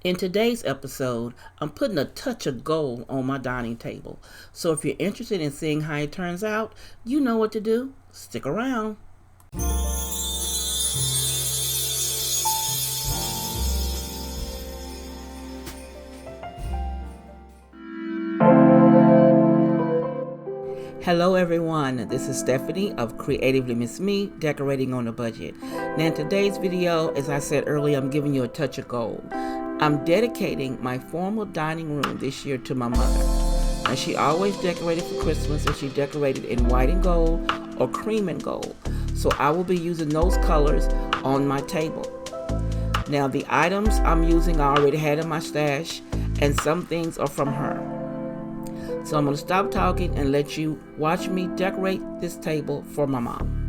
In today's episode, I'm putting a touch of gold on my dining table. So if you're interested in seeing how it turns out, you know what to do. Stick around. Hello everyone, this is Stephanie of CreativelyMsMe, decorating on a budget. Now in today's video, as I said earlier, I'm giving you a touch of gold. I'm dedicating my formal dining room this year to my mother. Now she always decorated for Christmas, and she decorated in white and gold or cream and gold. So I will be using those colors on my table. Now the items I'm using I already had in my stash, and some things are from her. So I'm going to stop talking and let you watch me decorate this table for my mom.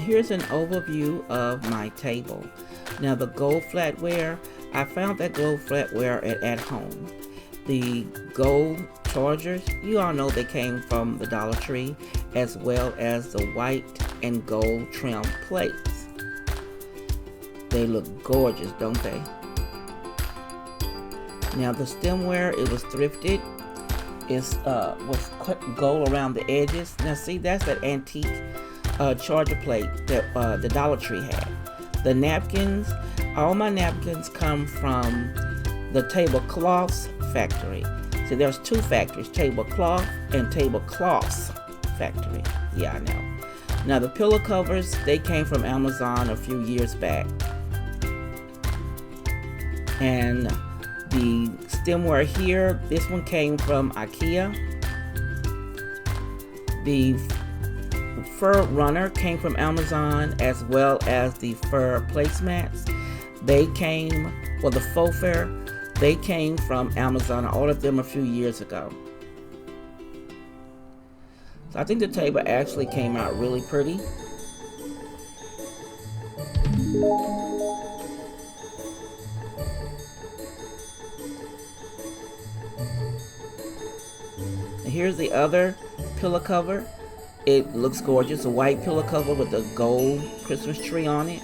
here's an overview of my table. Now the gold flatware, I found that gold flatware at home. The gold chargers, you all know they came from the Dollar Tree, as well as the white and gold trim plates. They look gorgeous, don't they? Now the stemware, it was thrifted. It's was gold around the edges. Now see, that's that antique charger plate that the Dollar Tree had. The napkins, all my napkins come from the tablecloths factory. See, there's two factories, tablecloth and tablecloths factory. Yeah, I know. Now the pillow covers, they came from Amazon a few years back. And the stemware here, this one came from IKEA. The fur runner came from Amazon, as well as the fur placemats. They came, well, the faux fur, they came from Amazon. I ordered them a few years ago. So I think the table actually came out really pretty. Here's the other pillow cover. It looks gorgeous. A white pillow cover with a gold Christmas tree on it.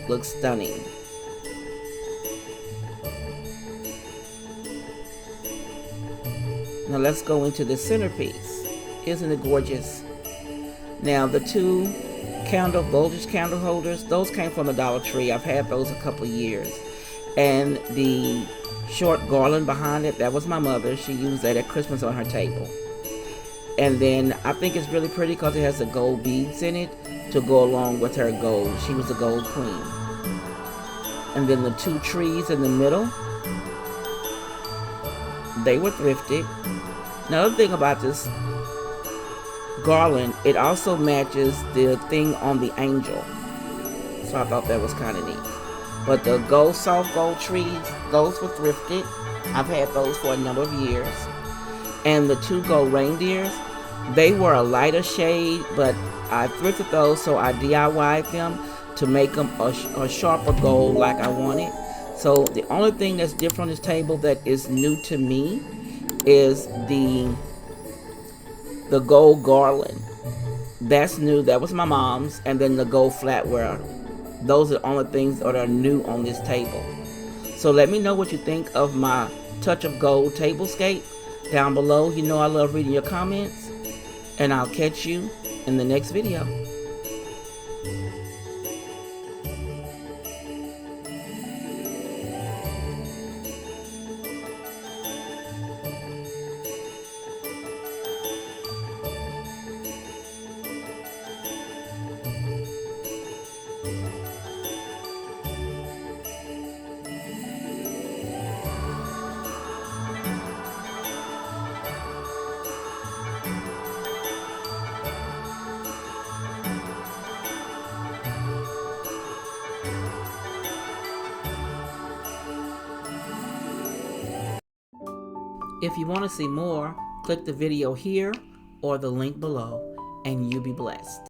Looks stunning. Now let's go into the centerpiece. Isn't it gorgeous? Now the two voltage candle holders, those came from the Dollar Tree. I've had those a couple of years. And the short garland behind it, that was my mother. She used that at Christmas on her table. And then I think it's really pretty because it has the gold beads in it to go along with her gold. She was the gold queen. And then the two trees in the middle, they were thrifted. Another thing about this garland, it also matches the thing on the angel. So I thought that was kind of neat. But the soft gold trees, those were thrifted. I've had those for a number of years. And the two gold reindeers, they were a lighter shade, but I thrifted those, so I DIY'd them to make them a sharper gold like I wanted. So the only thing that's different on this table that is new to me is the gold garland. That's new. That was my mom's. And then the gold flatware. Those are the only things that are new on this table. So let me know what you think of my Touch of Gold tablescape down below. You know I love reading your comments. And I'll catch you in the next video. If you want to see more, click the video here or the link below, and you be blessed.